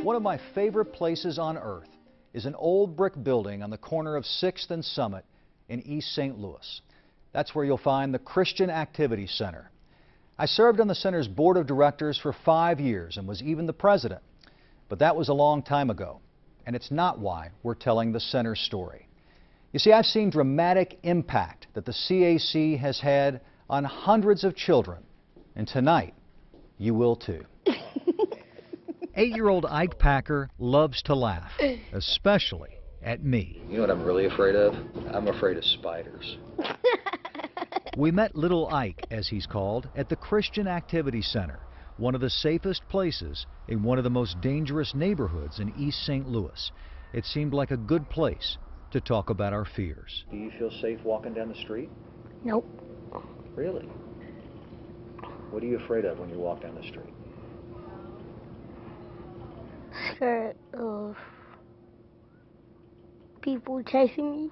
One of my favorite places on earth is an old brick building on the corner of 6th and Summit in East St. Louis. That's where you'll find the Christian Activity Center. I served on the center's board of directors for 5 years and was even the president. But that was a long time ago, and it's not why we're telling the center's story. You see, I've seen dramatic impact that the CAC has had on hundreds of children, and tonight you will too. 8-year-old Ike Packer loves to laugh, especially at me. You know what I'm really afraid of? I'm afraid of spiders. We met little Ike, as he's called, at the Christian Activity Center, one of the safest places in one of the most dangerous neighborhoods in East St. Louis. It seemed like a good place to talk about our fears. Do you feel safe walking down the street? Nope. Really? What are you afraid of when you walk down the street? Scared of people chasing me.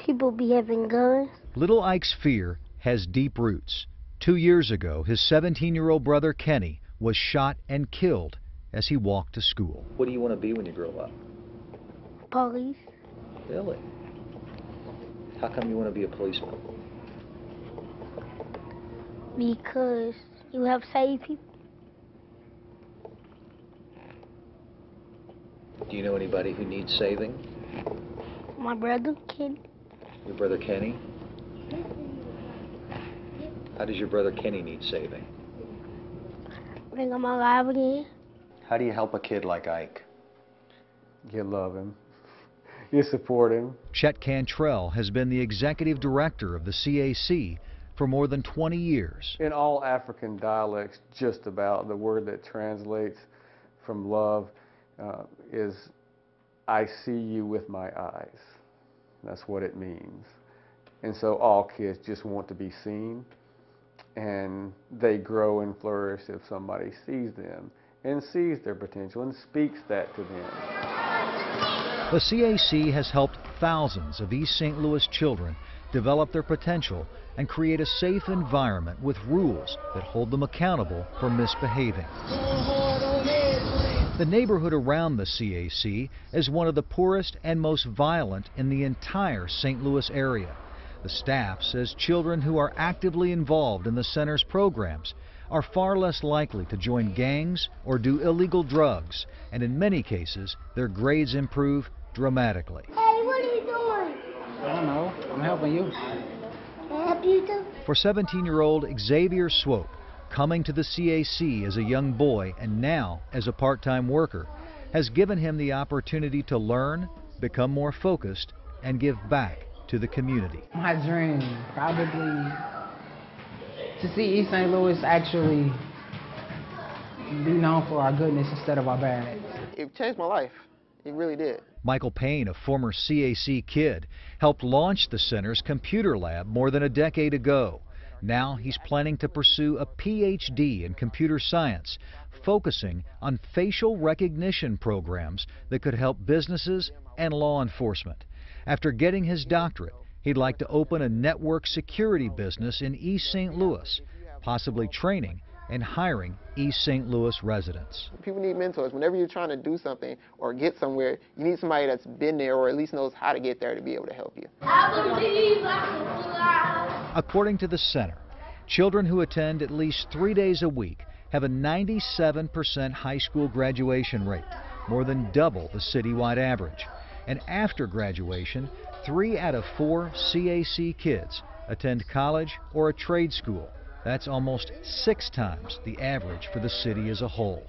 People be having guns. Little Ike's fear has deep roots. 2 years ago, his 17-year-old brother Kenny was shot and killed as he walked to school. What do you want to be when you grow up? Police. Really? How come you want to be a policeman? Because you help save people. Do you know anybody who needs saving? My brother, Kenny. Your brother Kenny? How does your brother Kenny need saving? Bring him alive again. How do you help a kid like Ike? You love him. You support him. Chet Cantrell has been the executive director of the CAC for more than 20 years. In all African dialects, just about, the word that translates from love is, I see you with my eyes. That's what it means. And so all kids just want to be seen, and they grow and flourish if somebody sees them and sees their potential and speaks that to them. The CAC has helped thousands of East St. Louis children develop their potential and create a safe environment with rules that hold them accountable for misbehaving. The neighborhood around the CAC is one of the poorest and most violent in the entire St. Louis area. The staff says children who are actively involved in the center's programs are far less likely to join gangs or do illegal drugs, and in many cases, their grades improve dramatically. Hey, what are you doing? I don't know. I'm helping you. Can I help you too? For 17-year-old Xavier Swope, coming to the CAC as a young boy and now as a part-time worker has given him the opportunity to learn, become more focused, and give back to the community. My dream, probably to see East St. Louis actually be known for our goodness instead of our bad. It changed my life. It really did. Michael Payne, a former CAC kid, helped launch the center's computer lab more than a decade ago. Now he's planning to pursue a PhD in computer science, focusing on facial recognition programs that could help businesses and law enforcement. After getting his doctorate, he'd like to open a network security business in East St. Louis, possibly training and hiring East St. Louis residents. People need mentors. Whenever you're trying to do something or get somewhere, you need somebody that's been there or at least knows how to get there to be able to help you. I believe I can fly. According to the center, children who attend at least 3 days a week have a 97% high school graduation rate, more than double the citywide average. And after graduation, 3 out of 4 CAC kids attend college or a trade school. That's almost 6 times the average for the city as a whole.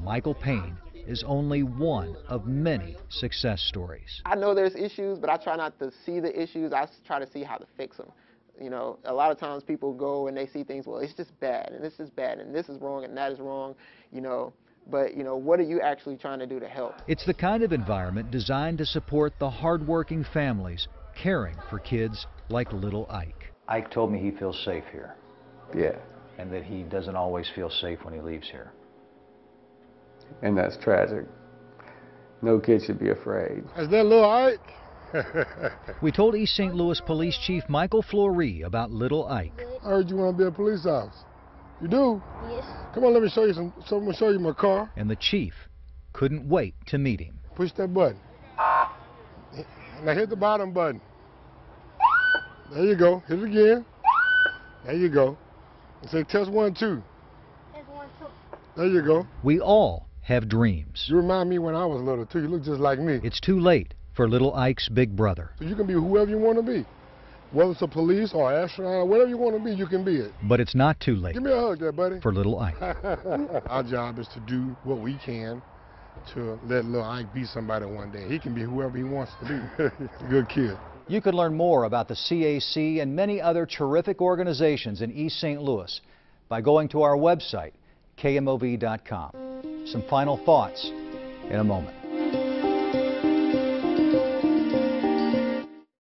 Michael Payne is only one of many success stories. I know there's issues, but I try not to see the issues. I try to see how to fix them. You know, a lot of times people go and they see things, well, it's just bad, and this is bad, and this is wrong, and that is wrong, you know. But, you know, what are you actually trying to do to help? It's the kind of environment designed to support the hardworking families caring for kids like little Ike. Ike told me he feels safe here. Yeah. And that he doesn't always feel safe when he leaves here. And that's tragic. No kid should be afraid. Is that little Ike? We told East St. Louis Police Chief Michael Fleury about little Ike. I heard you want to be a police officer. You do? Yes. Come on, let me show you some. So I'm gonna show you my car. And the chief couldn't wait to meet him. Push that button. Now hit the bottom button. There you go. Hit it again. There you go. And say test 1, 2. There's 1, 2. There you go. We all have dreams. You remind me when I was little too. You look just like me. It's too late for little Ike's big brother. So you can be whoever you want to be. Whether it's a police or astronaut or whatever you want to be, you can be it. But it's not too late Give me a hug there, buddy. for little Ike. Our job is to do what we can to let little Ike be somebody one day. He can be whoever he wants to be. He's a good kid. You can learn more about the CAC and many other terrific organizations in East St. Louis by going to our website, KMOV.com. Some final thoughts in a moment.